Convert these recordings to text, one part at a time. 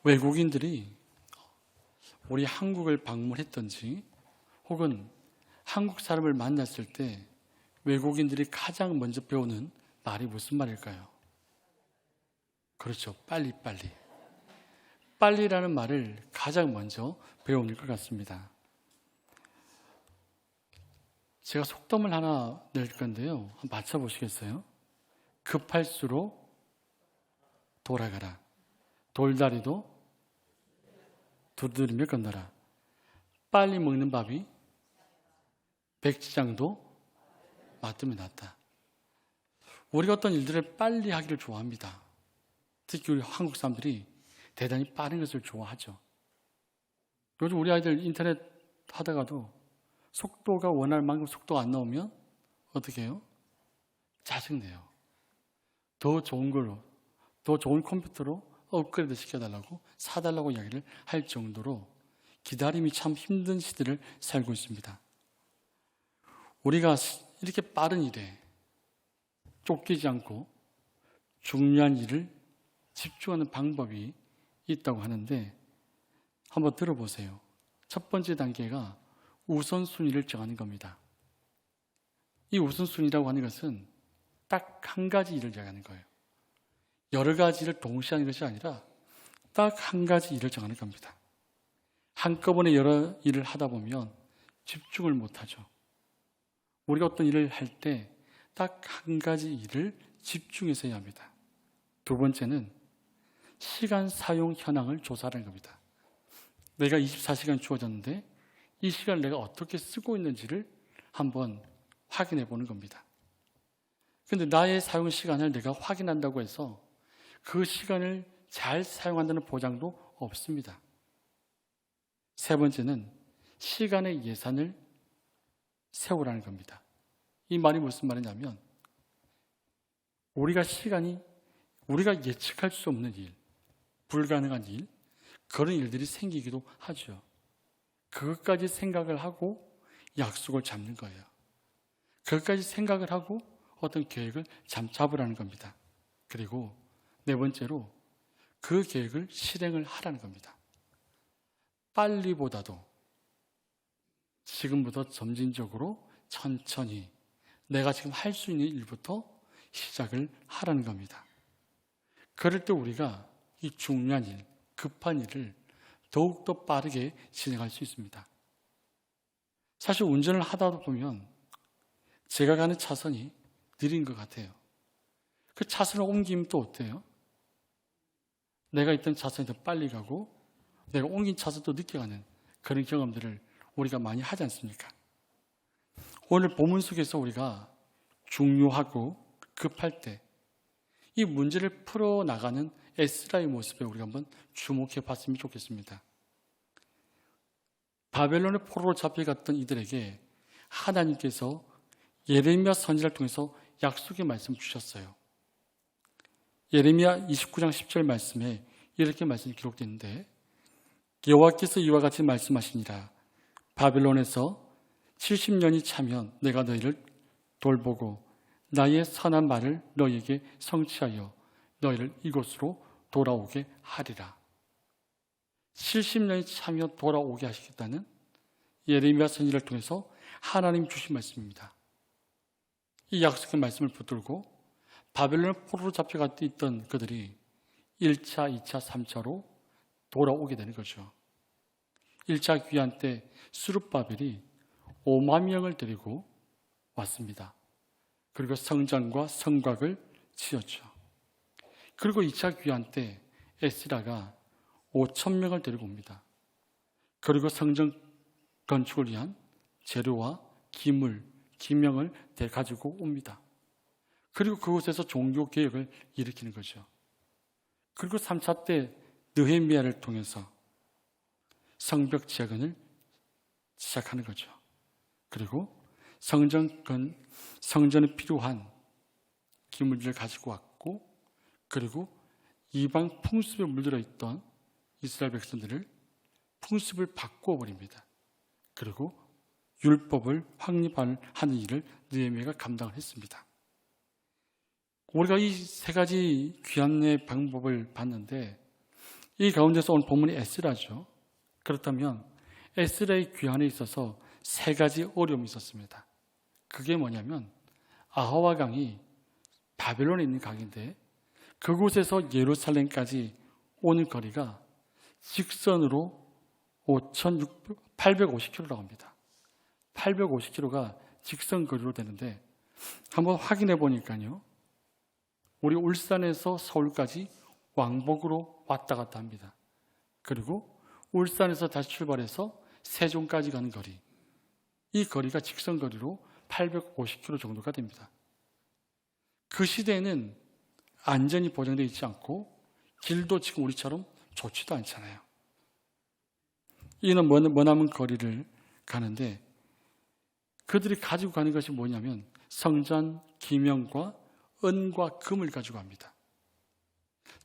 외국인들이 우리 한국을 방문했든지 혹은 한국 사람을 만났을 때 외국인들이 가장 먼저 배우는 말이 무슨 말일까요? 그렇죠. 빨리빨리. 빨리라는 말을 가장 먼저 배우는 것 같습니다. 제가 속담을 하나 낼 건데요. 한번 맞춰보시겠어요? 급할수록 돌아가라. 돌다리도 두드리며 건너라. 빨리 먹는 밥이 백지장도 맞으면 낫다. 우리가 어떤 일들을 빨리 하기를 좋아합니다. 특히 우리 한국 사람들이 대단히 빠른 것을 좋아하죠. 요즘 우리 아이들 인터넷 하다가도 속도가 원할 만큼 속도가 안 나오면 어떻게 해요? 짜증내요. 더 좋은 걸로, 더 좋은 컴퓨터로 업그레이드 시켜달라고 사달라고 이야기를 할 정도로 기다림이 참 힘든 시대를 살고 있습니다. 우리가 이렇게 빠른 일에 쫓기지 않고 중요한 일을 집중하는 방법이 있다고 하는데 한번 들어보세요. 첫 번째 단계가 우선순위를 정하는 겁니다. 이 우선순위라고 하는 것은 딱 한 가지 일을 정하는 거예요. 여러 가지 일을 동시에 하는 것이 아니라 딱 한 가지 일을 정하는 겁니다. 한꺼번에 여러 일을 하다 보면 집중을 못하죠. 우리가 어떤 일을 할 때 딱 한 가지 일을 집중해서 해야 합니다. 두 번째는 시간 사용 현황을 조사하는 겁니다. 내가 24시간 주어졌는데 이 시간을 내가 어떻게 쓰고 있는지를 한번 확인해 보는 겁니다. 그런데 나의 사용 시간을 내가 확인한다고 해서 그 시간을 잘 사용한다는 보장도 없습니다. 세 번째는 시간의 예산을 세우라는 겁니다. 이 말이 무슨 말이냐면 우리가 예측할 수 없는 일, 불가능한 일, 그런 일들이 생기기도 하죠. 그것까지 생각을 하고 약속을 잡는 거예요. 그것까지 생각을 하고 어떤 계획을 잡으라는 겁니다. 그리고 네 번째로 그 계획을 실행을 하라는 겁니다. 빨리보다도 지금부터 점진적으로 천천히 내가 지금 할 수 있는 일부터 시작을 하라는 겁니다. 그럴 때 우리가 이 중요한 일, 급한 일을 더욱더 빠르게 진행할 수 있습니다. 사실 운전을 하다 보면 제가 가는 차선이 느린 것 같아요. 그 차선을 옮기면 또 어때요? 내가 있던 차선이 더 빨리 가고 내가 옮긴 차선도 늦게 가는 그런 경험들을 우리가 많이 하지 않습니까? 오늘 본문 속에서 우리가 중요하고 급할 때 이 문제를 풀어나가는 에스라의 모습에 우리가 한번 주목해 봤으면 좋겠습니다. 바벨론의 포로로 잡혀갔던 이들에게 하나님께서 예레미야 선지자를 통해서 약속의 말씀 주셨어요. 예레미야 29장 10절 말씀에 이렇게 말씀이 기록되는데 여호와께서 이와 같이 말씀하시니라. 바벨론에서 70년이 차면 내가 너희를 돌보고 나의 선한 말을 너희에게 성취하여 너희를 이곳으로 돌아오게 하리라. 70년이 차면 돌아오게 하시겠다는 예레미야 선지자를 통해서 하나님 주신 말씀입니다. 이 약속의 말씀을 붙들고 바벨론 포로로 잡혀갔던 있던 그들이 1차, 2차, 3차로 돌아오게 되는 거죠. 1차 귀환 때 스룹바벨이 5만 명을 데리고 왔습니다. 그리고 성전과 성곽을 지었죠. 그리고 2차 귀환 때 에스라가 5천 명을 데리고 옵니다. 그리고 성전 건축을 위한 재료와 기물, 기명을 가지고 옵니다. 그리고 그곳에서 종교개혁을 일으키는 거죠. 그리고 3차 때 느헤미야를 통해서 성벽 재건을 시작하는 거죠. 그리고 성전에 필요한 기물들을 가지고 왔고, 그리고 이방 풍습에 물들어 있던 이스라엘 백성들을 풍습을 바꾸어 버립니다. 그리고 율법을 확립하는 일을 느헤미야가 감당을 했습니다. 우리가 이 세 가지 귀환의 방법을 봤는데 이 가운데서 오늘 본문이 에스라죠. 그렇다면 에스라의 귀환에 있어서 세 가지 어려움이 있었습니다. 그게 뭐냐면 아하와 강이 바벨론에 있는 강인데 그곳에서 예루살렘까지 오는 거리가 직선으로 850km라고 합니다. 850km가 직선 거리로 되는데 한번 확인해 보니까요. 우리 울산에서 서울까지 왕복으로 왔다 갔다 합니다. 그리고 울산에서 다시 출발해서 세종까지 가는 거리. 이 거리가 직선 거리로 850km 정도가 됩니다. 그 시대에는 안전이 보장되어 있지 않고 길도 지금 우리처럼 좋지도 않잖아요. 이는 머나먼 거리를 가는데 그들이 가지고 가는 것이 뭐냐면 성전, 기명과 은과 금을 가지고 갑니다.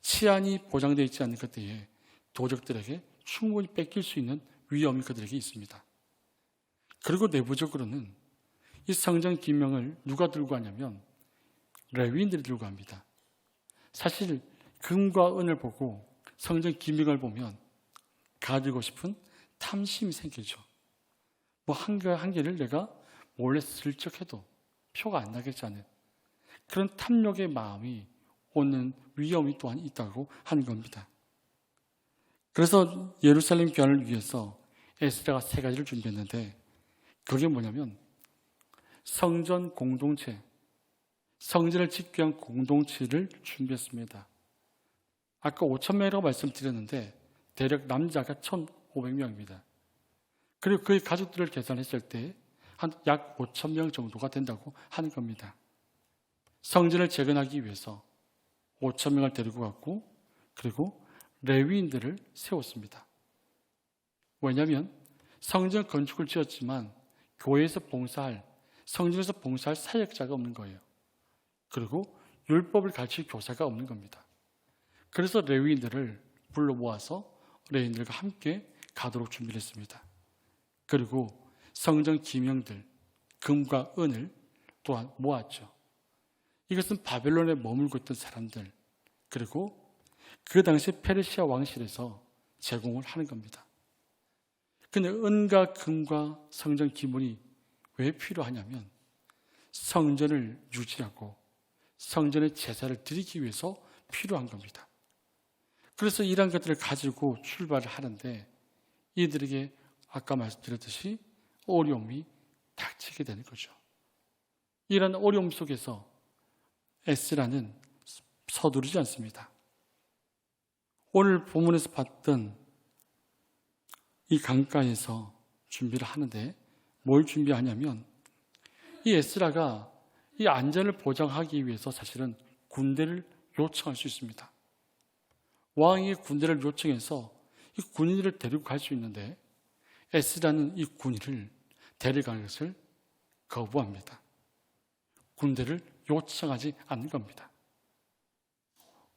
치안이 보장되어 있지 않는 그때에 도적들에게 충분히 뺏길 수 있는 위험이 그들에게 있습니다. 그리고 내부적으로는 이 성전 기명을 누가 들고 가냐면 레위인들이 들고 갑니다. 사실 금과 은을 보고 성전 기명을 보면 가지고 싶은 탐심이 생기죠. 한 개를 내가 몰래 슬쩍 해도 표가 안 나겠지 않은 그런 탐욕의 마음이 오는 위험이 또한 있다고 하는 겁니다. 그래서 예루살렘 귀환을 위해서 에스라가 세 가지를 준비했는데 그게 뭐냐면 성전 공동체, 성전을 짓기 위한 공동체를 준비했습니다. 아까 5,000명이라고 말씀드렸는데 대략 남자가 1,500명입니다. 그리고 그의 가족들을 계산했을 때 한 약 5,000명 정도가 된다고 하는 겁니다. 성전을 재건하기 위해서 5,000명을 데리고 갔고 그리고 레위인들을 세웠습니다. 왜냐하면 성전 건축을 지었지만 교회에서 봉사할, 성전에서 봉사할 사역자가 없는 거예요. 그리고 율법을 가르칠 교사가 없는 겁니다. 그래서 레위인들을 불러 모아서 레위인들과 함께 가도록 준비를 했습니다. 그리고 성전 기명들, 금과 은을 또한 모았죠. 이것은 바벨론에 머물고 있던 사람들, 그리고 그 당시 페르시아 왕실에서 제공을 하는 겁니다. 근데 은과 금과 성전 기물이 왜 필요하냐면 성전을 유지하고 성전의 제사를 드리기 위해서 필요한 겁니다. 그래서 이러한 것들을 가지고 출발을 하는데 이들에게 아까 말씀드렸듯이 어려움이 닥치게 되는 거죠. 이런 어려움 속에서 에스라는 서두르지 않습니다. 오늘 본문에서 봤던 이 강가에서 준비를 하는데 뭘 준비하냐면 이 에스라가 이 안전을 보장하기 위해서 사실은 군대를 요청할 수 있습니다. 왕이 군대를 요청해서 이 군인들을 데리고 갈 수 있는데 에스라는 이 군인을 데려가는 것을 거부합니다. 군대를 요청하지 않는 겁니다.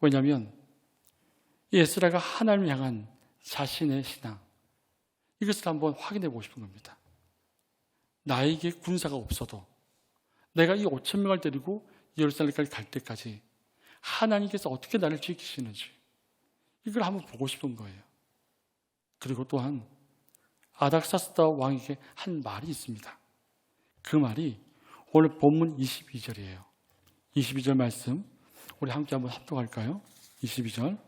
왜냐하면 이 에스라가 하나님을 향한 자신의 신앙, 이것을 한번 확인해 보고 싶은 겁니다. 나에게 군사가 없어도 내가 이 5,000명을 데리고 예루살렘까지 갈 때까지 하나님께서 어떻게 나를 지키시는지 이걸 한번 보고 싶은 거예요. 그리고 또한 아닥사스다 왕에게 한 말이 있습니다. 그 말이 오늘 본문 22절이에요. 22절 말씀 우리 함께 한번 합독할까요? 22절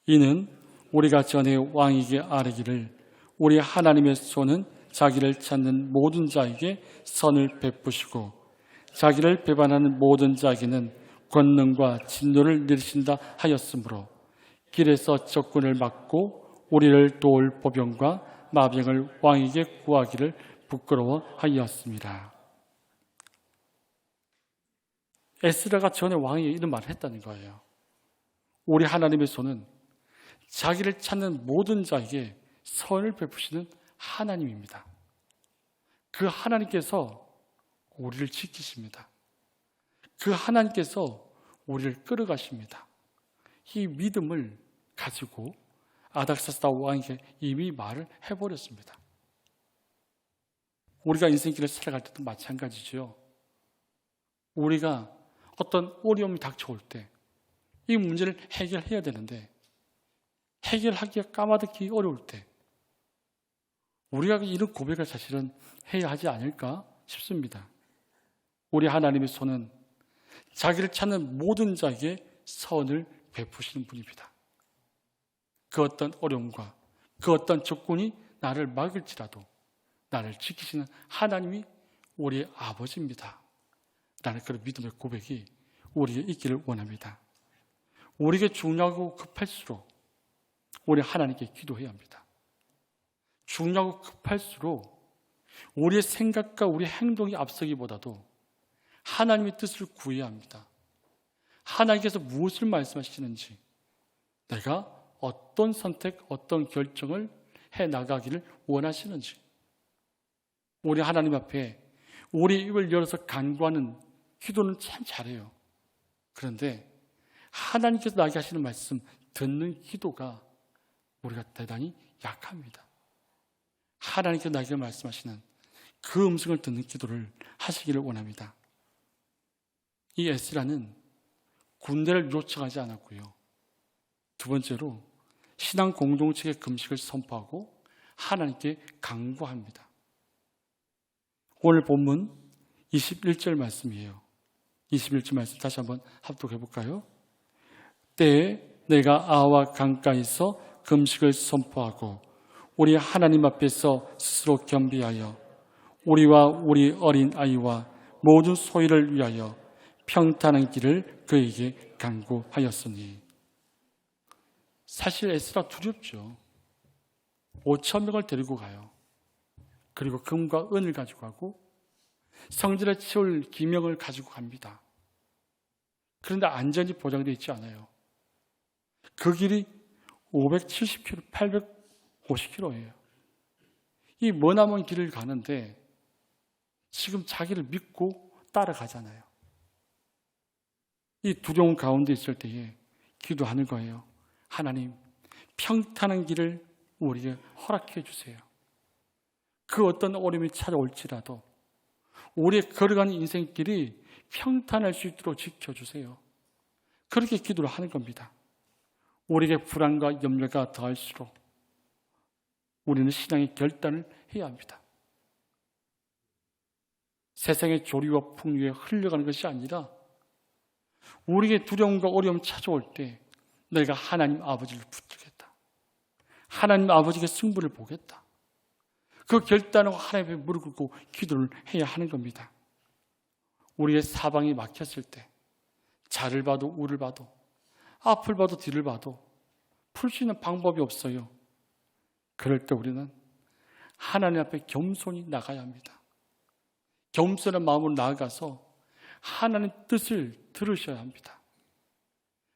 이는 우리가 전에 왕에게 아뢰기를 우리 하나님의 손은 자기를 찾는 모든 자에게 선을 베푸시고 자기를 배반하는 모든 자에게는 권능과 진노를 내리신다 하였으므로 길에서 적군을 막고 우리를 도울 보병과 마병을 왕에게 구하기를 부끄러워하였습니다. 에스라가 전에 왕에게 이런 말을 했다는 거예요. 우리 하나님의 손은 자기를 찾는 모든 자에게 선을 베푸시는 하나님입니다. 그 하나님께서 우리를 지키십니다. 그 하나님께서 우리를 끌어가십니다. 이 믿음을 가지고 아닥사스다 왕에게 이미 말을 해버렸습니다. 우리가 인생길을 살아갈 때도 마찬가지죠. 우리가 어떤 어려움이 닥쳐올 때 이 문제를 해결해야 되는데 해결하기가 까마득히 어려울 때 우리가 이런 고백을 사실은 해야 하지 않을까 싶습니다. 우리 하나님의 손은 자기를 찾는 모든 자에게 선을 베푸시는 분입니다. 그 어떤 어려움과 그 어떤 조건이 나를 막을지라도 나를 지키시는 하나님이 우리의 아버지입니다. 라는 그런 믿음의 고백이 우리에게 있기를 원합니다. 우리에게 중요하고 급할수록 우리 하나님께 기도해야 합니다. 중요하고 급할수록 우리의 생각과 우리의 행동이 앞서기보다도 하나님의 뜻을 구해야 합니다. 하나님께서 무엇을 말씀하시는지, 내가 어떤 선택, 어떤 결정을 해나가기를 원하시는지, 우리 하나님 앞에 우리 입을 열어서 간구하는 기도는 참 잘해요. 그런데 하나님께서 나에게 하시는 말씀 듣는 기도가 우리가 대단히 약합니다. 하나님께서 나에게 말씀하시는 그 음성을 듣는 기도를 하시기를 원합니다. 이 에스라는 군대를 요청하지 않았고요. 두 번째로 신앙 공동체의 금식을 선포하고 하나님께 간구합니다. 오늘 본문 21절 말씀이에요. 21절 말씀 다시 한번 합독해 볼까요? 때에 내가 아와 강가에서 금식을 선포하고 우리 하나님 앞에서 스스로 겸비하여 우리와 우리 어린 아이와 모든 소유를 위하여 평탄한 길을 그에게 간구하였으니. 사실 에스라 두렵죠. 5,000명을 데리고 가요. 그리고 금과 은을 가지고 가고 성전에 채울 기명을 가지고 갑니다. 그런데 안전이 보장되어 있지 않아요. 그 길이 570km, 850km예요. 이 머나먼 길을 가는데 지금 자기를 믿고 따라가잖아요. 이 두려움 가운데 있을 때에 기도하는 거예요. 하나님, 평탄한 길을 우리에게 허락해 주세요. 그 어떤 어려움이 찾아올지라도 우리의 걸어가는 인생길이 평탄할 수 있도록 지켜주세요. 그렇게 기도를 하는 겁니다. 우리에게 불안과 염려가 더할수록 우리는 신앙의 결단을 해야 합니다. 세상의 조리와 풍요에 흘려가는 것이 아니라 우리에게 두려움과 어려움 찾아올 때 내가 하나님 아버지를 붙들겠다. 하나님 아버지께 승부를 보겠다. 그 결단을 하나님 앞에 무릎 꿇고 기도를 해야 하는 겁니다. 우리의 사방이 막혔을 때 자를 봐도 우를 봐도 앞을 봐도 뒤를 봐도 풀 수 있는 방법이 없어요. 그럴 때 우리는 하나님 앞에 겸손히 나가야 합니다. 겸손한 마음으로 나아가서 하나님 뜻을 들으셔야 합니다.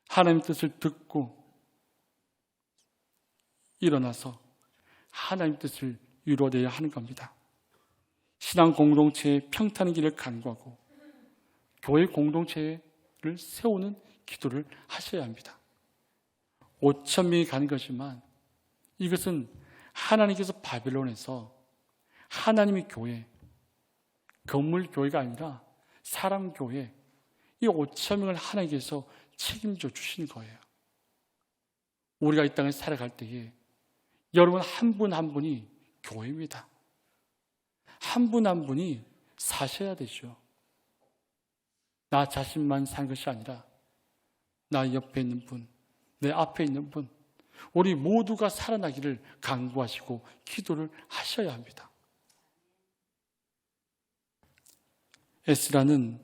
하나님 뜻을 듣고 일어나서 하나님 뜻을 이루어내야 하는 겁니다. 신앙 공동체의 평탄한 길을 간구하고 교회 공동체를 세우는 기도를 하셔야 합니다. 5,000명이 가는 것이지만 이것은 하나님께서 바벨론에서 하나님의 교회, 건물 교회가 아니라 사람 교회, 이 5,000명을 하나님께서 책임져 주신 거예요. 우리가 이 땅에 살아갈 때에 여러분 한 분 한 분이 교회입니다. 한 분 한 분이 사셔야 되죠. 나 자신만 산 것이 아니라 나 옆에 있는 분, 내 앞에 있는 분, 우리 모두가 살아나기를 간구하시고 기도를 하셔야 합니다. 에스라는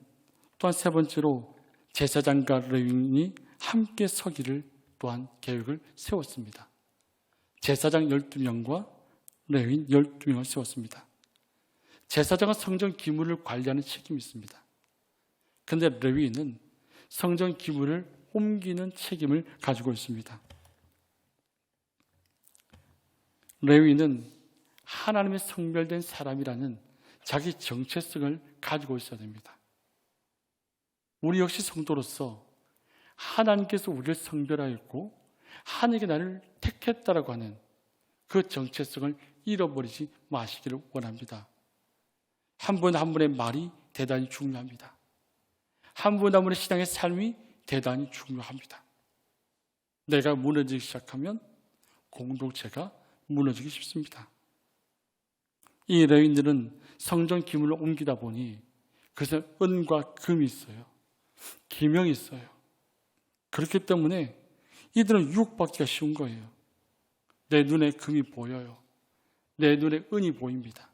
또한 세 번째로 제사장과 레위인이 함께 서기를 또한 계획을 세웠습니다. 제사장 12명과 레위인 12명을 세웠습니다. 제사장은 성전 기물을 관리하는 책임이 있습니다. 그런데 레위인은 성전 기물을 옮기는 책임을 가지고 있습니다. 레위인은 하나님의 성별된 사람이라는 자기 정체성을 가지고 있어야 됩니다. 우리 역시 성도로서 하나님께서 우리를 성별하였고 하나님께 나를 택했다라고 하는 그 정체성을 잃어버리지 마시기를 원합니다. 한 분 한 분의 말이 대단히 중요합니다. 한 분 한 분의 신앙의 삶이 대단히 중요합니다. 내가 무너지기 시작하면 공동체가 무너지기 쉽습니다. 이 레위인들은 성전 기물을 옮기다 보니 그래서 은과 금이 있어요. 기명이 있어요. 그렇기 때문에 이들은 유혹받기가 쉬운 거예요. 내 눈에 금이 보여요. 내 눈에 은이 보입니다.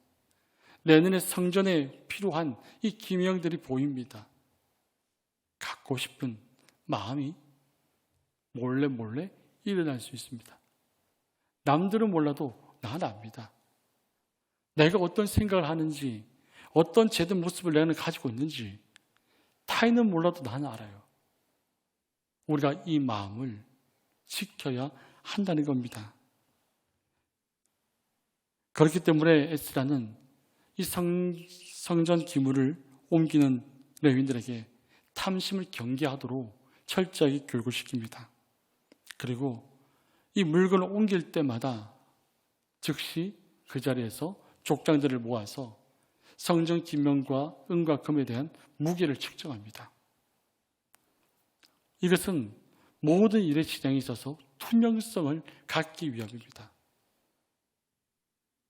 내 눈에 성전에 필요한 이 기명들이 보입니다. 갖고 싶은 마음이 몰래 일어날 수 있습니다. 남들은 몰라도 나는 압니다. 내가 어떤 생각을 하는지, 어떤 제된 모습을 나는 가지고 있는지 타인은 몰라도 나는 알아요. 우리가 이 마음을 지켜야 한다는 겁니다. 그렇기 때문에 에스라는 이 성전 기물을 옮기는 레위인들에게 탐심을 경계하도록 철저하게 교육을 시킵니다. 그리고 이 물건을 옮길 때마다 즉시 그 자리에서 족장들을 모아서 성전 기명과 은과 금에 대한 무게를 측정합니다. 이것은 모든 일의 진행에 있어서 투명성을 갖기 위함입니다.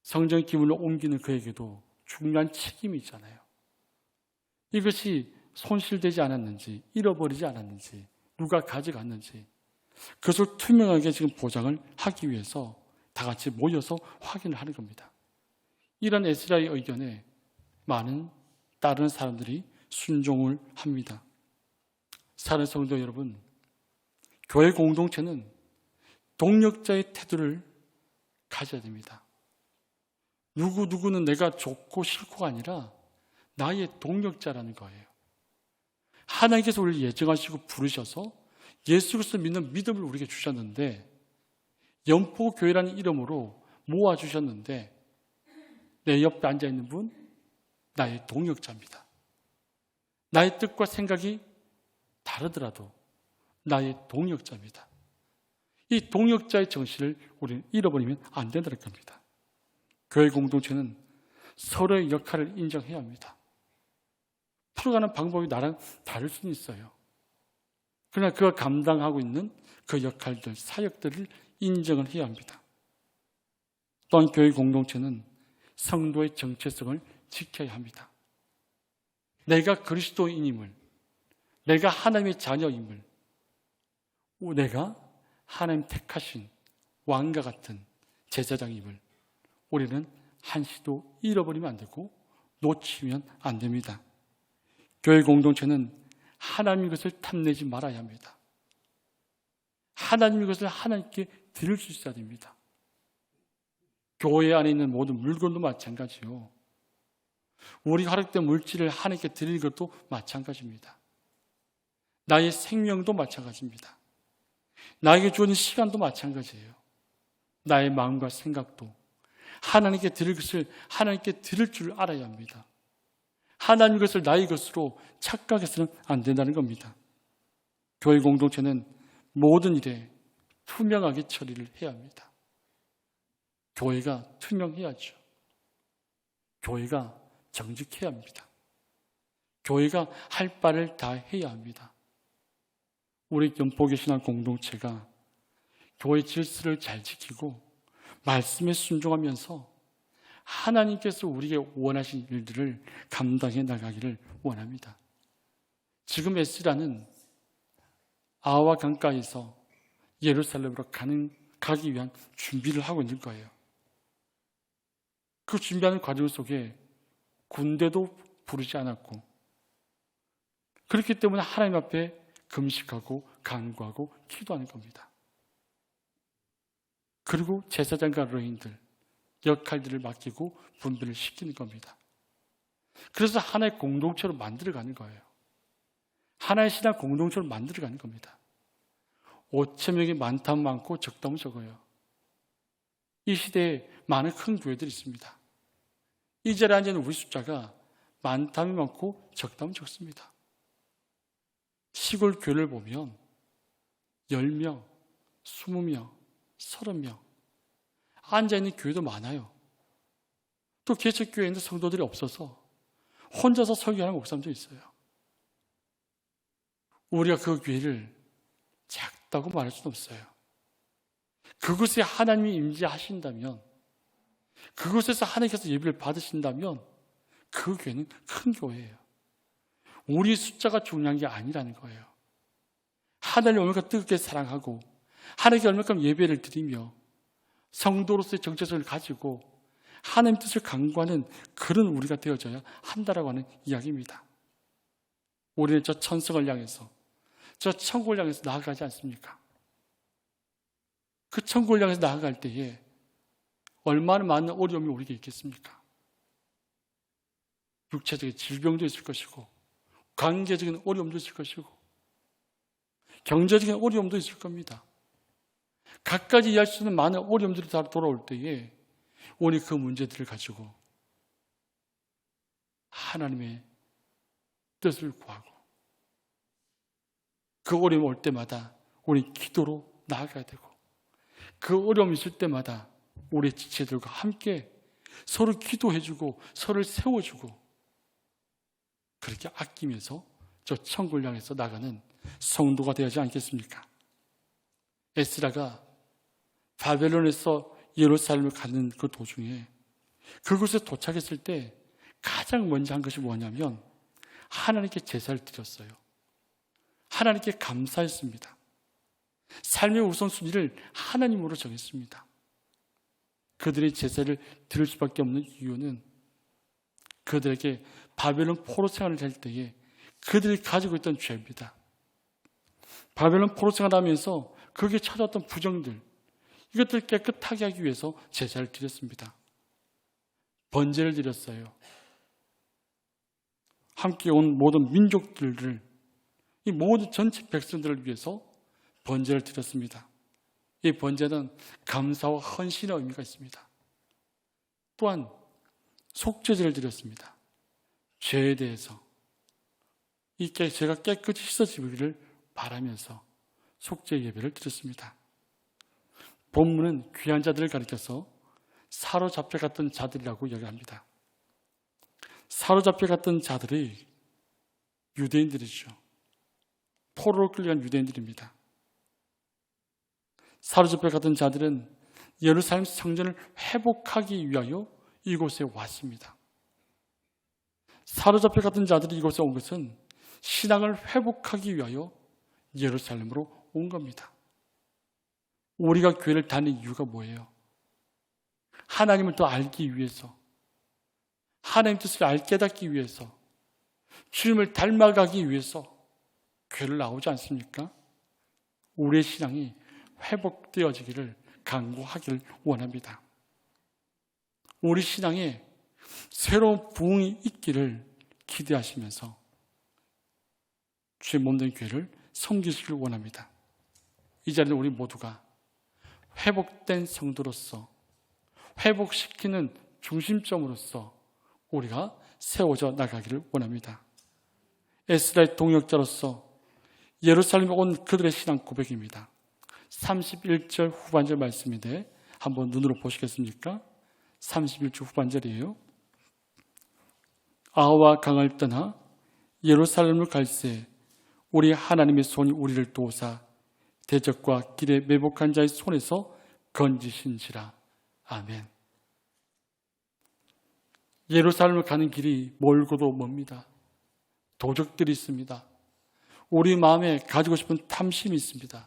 성전 기물을 옮기는 그에게도 중요한 책임이 있잖아요. 이것이 손실되지 않았는지, 잃어버리지 않았는지, 누가 가져갔는지 그것을 투명하게 지금 보장을 하기 위해서 다 같이 모여서 확인을 하는 겁니다. 이런 에스라의 의견에 많은 다른 사람들이 순종을 합니다. 사랑하는 성도 여러분, 교회 공동체는 동력자의 태도를 가져야 됩니다. 누구는 내가 좋고 싫고가 아니라 나의 동력자라는 거예요. 하나님께서 우리를 예정하시고 부르셔서 예수 그리스도 믿는 믿음을 우리에게 주셨는데, 연포교회라는 이름으로 모아주셨는데, 내 옆에 앉아있는 분 나의 동력자입니다. 나의 뜻과 생각이 다르더라도 나의 동력자입니다. 이 동력자의 정신을 우리는 잃어버리면 안 된다는 겁니다. 교회 공동체는 서로의 역할을 인정해야 합니다. 풀어가는 방법이 나랑 다를 수는 있어요. 그러나 그가 감당하고 있는 그 역할들, 사역들을 인정을 해야 합니다. 또한 교회 공동체는 성도의 정체성을 지켜야 합니다. 내가 그리스도인임을, 내가 하나님의 자녀임을, 내가 하나님 택하신 왕과 같은 제사장임을 우리는 한시도 잃어버리면 안 되고 놓치면 안 됩니다. 교회 공동체는 하나님의 것을 탐내지 말아야 합니다. 하나님의 것을 하나님께 드릴 수 있어야 됩니다. 교회 안에 있는 모든 물건도 마찬가지요. 우리가 활용된 물질을 하나님께 드리는 것도 마찬가지입니다. 나의 생명도 마찬가지입니다. 나에게 주어진 시간도 마찬가지예요. 나의 마음과 생각도 하나님께 드릴 것을 하나님께 드릴 줄 알아야 합니다. 하나님의 것을 나의 것으로 착각해서는 안 된다는 겁니다. 교회 공동체는 모든 일에 투명하게 처리를 해야 합니다. 교회가 투명해야죠. 교회가 정직해야 합니다. 교회가 할 바를 다 해야 합니다. 우리 연포교신학 공동체가 교회 질서를 잘 지키고 말씀에 순종하면서 하나님께서 우리에게 원하신 일들을 감당해 나가기를 원합니다. 지금 에스라는 아와 강가에서 예루살렘으로 가기 위한 준비를 하고 있는 거예요. 그 준비하는 과정 속에 군대도 부르지 않았고, 그렇기 때문에 하나님 앞에 금식하고 간구하고 기도하는 겁니다. 그리고 제사장과 레위인들 역할들을 맡기고 분배를 시키는 겁니다. 그래서 하나의 공동체로 만들어가는 거예요. 하나의 신앙 공동체로 만들어가는 겁니다. 5,000명이 많다면 많고 적다면 적어요. 이 시대에 많은 큰 교회들이 있습니다. 이 자리에 앉아있는 우리 숫자가 많다면 많고 적다면 적습니다. 시골 교회를 보면 10명, 20명, 30명 앉아있는 교회도 많아요. 또 개척교회에 성도들이 없어서 혼자서 설교하는 목사님도 있어요. 우리가 그 교회를 작다고 말할 수는 없어요. 그곳에 하나님이 임재하신다면, 그곳에서 하나님께서 예배를 받으신다면 그 교회는 큰 교회예요. 우리 숫자가 중요한 게 아니라는 거예요. 하나님을 얼마큼 뜨겁게 사랑하고 하나님께 얼마큼 예배를 드리며 성도로서의 정체성을 가지고 하나님 뜻을 강구하는 그런 우리가 되어져야 한다라고 하는 이야기입니다. 우리는 저 천성을 향해서, 저 천국을 향해서 나아가지 않습니까? 그 천국을 향해서 나아갈 때에 얼마나 많은 어려움이 우리에게 있겠습니까? 육체적인 질병도 있을 것이고, 관계적인 어려움도 있을 것이고, 경제적인 어려움도 있을 겁니다. 각가지 이해할 수 있는 많은 어려움들이 다 돌아올 때에 우리 그 문제들을 가지고 하나님의 뜻을 구하고, 그 어려움이 올 때마다 우리 기도로 나아가야 되고, 그 어려움이 있을 때마다 우리 지체들과 함께 서로 기도해주고 서로를 세워주고, 그렇게 아끼면서 저 천국을 향해서 나가는 성도가 되어야지 않겠습니까? 에스라가 바벨론에서 예루살렘을 가는 그 도중에 그곳에 도착했을 때 가장 먼저 한 것이 뭐냐면 하나님께 제사를 드렸어요. 하나님께 감사했습니다. 삶의 우선순위를 하나님으로 정했습니다. 그들의 제사를 드릴 수밖에 없는 이유는 그들에게 바벨론 포로 생활을 할 때에 그들이 가지고 있던 죄입니다. 바벨론 포로 생활하면서 거기에 찾아왔던 부정들, 이것들을 깨끗하게 하기 위해서 제사를 드렸습니다. 번제를 드렸어요. 함께 온 모든 민족들을, 이 모든 전체 백성들을 위해서 번제를 드렸습니다. 이 번제는 감사와 헌신의 의미가 있습니다. 또한 속죄제를 드렸습니다. 죄에 대해서 제가 깨끗이 씻어지기를 바라면서 속죄 예배를 드렸습니다. 본문은 귀한 자들을 가리켜서 사로잡혀갔던 자들이라고 이야기합니다. 사로잡혀갔던 자들이 유대인들이죠. 포로로 끌려간 유대인들입니다. 사로잡혀갔던 자들은 예루살렘 성전을 회복하기 위하여 이곳에 왔습니다. 사로잡혀갔던 자들이 이곳에 온 것은 신앙을 회복하기 위하여 예루살렘으로 온 겁니다. 우리가 교회를 다니는 이유가 뭐예요? 하나님을 더 알기 위해서, 하나님 뜻을 깨닫기 위해서, 주님을 닮아가기 위해서 교회를 나오지 않습니까? 우리의 신앙이 회복되어지기를 간구하기를 원합니다. 우리 신앙에 새로운 부흥이 있기를 기대하시면서 주의 몸된 교회를 섬기시길 원합니다. 이 자리는 우리 모두가 회복된 성도로서, 회복시키는 중심점으로서 우리가 세워져 나가기를 원합니다. 에스라의 동역자로서 예루살렘에 온 그들의 신앙 고백입니다. 31절 후반절 말씀인데 한번 눈으로 보시겠습니까? 31절 후반절이에요. 아와 강을 떠나 예루살렘을 갈새 우리 하나님의 손이 우리를 도우사 대적과 길에 매복한 자의 손에서 건지신지라. 아멘. 예루살렘을 가는 길이 멀고도 멉니다. 도적들이 있습니다. 우리 마음에 가지고 싶은 탐심이 있습니다.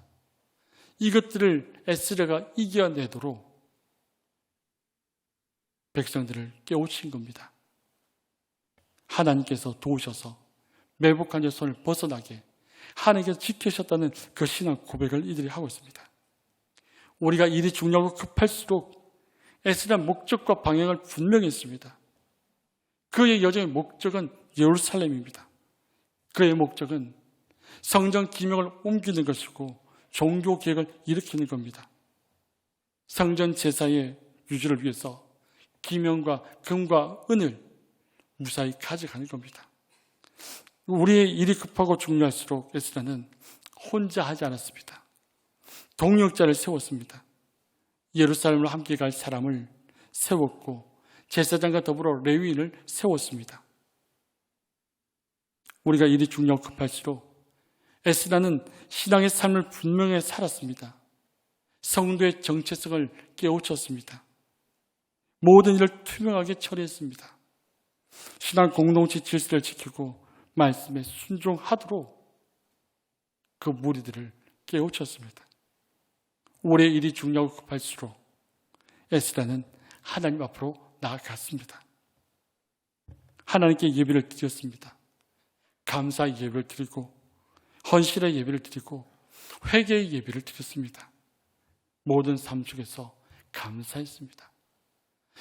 이것들을 에스라가 이겨내도록 백성들을 깨우친 겁니다. 하나님께서 도우셔서 매복한 자의 손을 벗어나게 하나님께서 지키셨다는 그 신앙 고백을 이들이 하고 있습니다. 우리가 일이 중요하고 급할수록 에스라 목적과 방향을 분명히 했습니다. 그의 여정의 목적은 예루살렘입니다. 그의 목적은 성전 기명을 옮기는 것이고 종교 개혁을 일으키는 겁니다. 성전 제사의 유지를 위해서 기명과 금과 은을 무사히 가져가는 겁니다. 우리의 일이 급하고 중요할수록 에스라는 혼자 하지 않았습니다. 동역자를 세웠습니다. 예루살렘으로 함께 갈 사람을 세웠고 제사장과 더불어 레위인을 세웠습니다. 우리가 일이 중요하고 급할수록 에스라는 신앙의 삶을 분명히 살았습니다. 성도의 정체성을 깨우쳤습니다. 모든 일을 투명하게 처리했습니다. 신앙 공동체 질서를 지키고 말씀에 순종하도록 그 무리들을 깨우쳤습니다. 우리의 일이 중요하고 급할수록 에스라는 하나님 앞으로 나아갔습니다. 하나님께 예배를 드렸습니다. 감사의 예배를 드리고 헌신의 예배를 드리고 회개의 예배를 드렸습니다. 모든 삶 속에서 감사했습니다.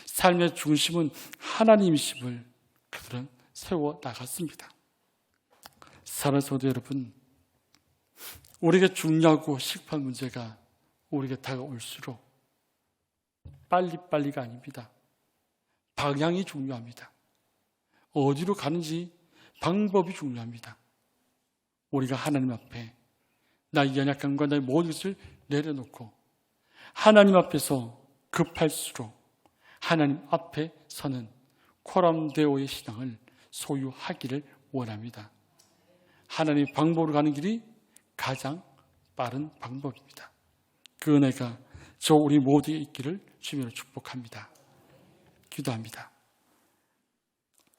삶의 중심은 하나님이심을 그들은 세워 나갔습니다. 사랑하는 성도 여러분, 우리에게 중요하고 시급한 문제가 우리에게 다가올수록 빨리빨리가 아닙니다. 방향이 중요합니다. 어디로 가는지 방법이 중요합니다. 우리가 하나님 앞에 나의 연약함과 나의 모든 것을 내려놓고 하나님 앞에서 급할수록 하나님 앞에 서는 코람데오의 신앙을 소유하기를 원합니다. 하나님의 방법으로 가는 길이 가장 빠른 방법입니다. 그 은혜가 저 우리 모두에 있기를 주님으로 축복합니다. 기도합니다.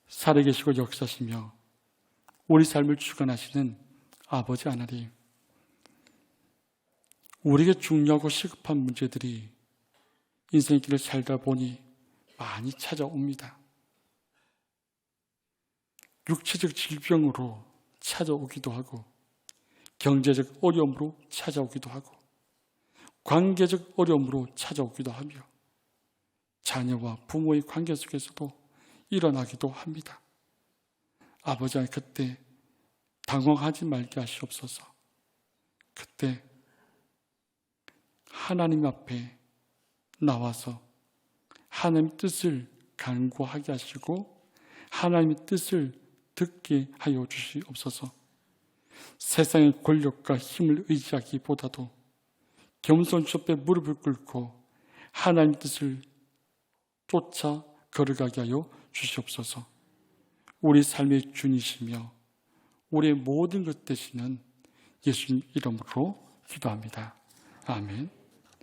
살아계시고 역사시며 우리 삶을 주관하시는 아버지 하나님, 우리에게 중요하고 시급한 문제들이 인생길을 살다 보니 많이 찾아옵니다. 육체적 질병으로 찾아오기도 하고 경제적 어려움으로 찾아오기도 하고 관계적 어려움으로 찾아오기도 하며 자녀와 부모의 관계 속에서도 일어나기도 합니다. 아버지, 그때 당황하지 말게 하시옵소서. 그때 하나님 앞에 나와서 하나님의 뜻을 간구하게 하시고 하나님의 뜻을 듣게 하여 주시옵소서. 세상의 권력과 힘을 의지하기보다도 겸손 주 앞에 무릎을 꿇고 하나님의 뜻을 쫓아 걸어가게 하여 주시옵소서. 우리 삶의 주님이시며 우리의 모든 것 되시는 예수님 이름으로 기도합니다. 아멘.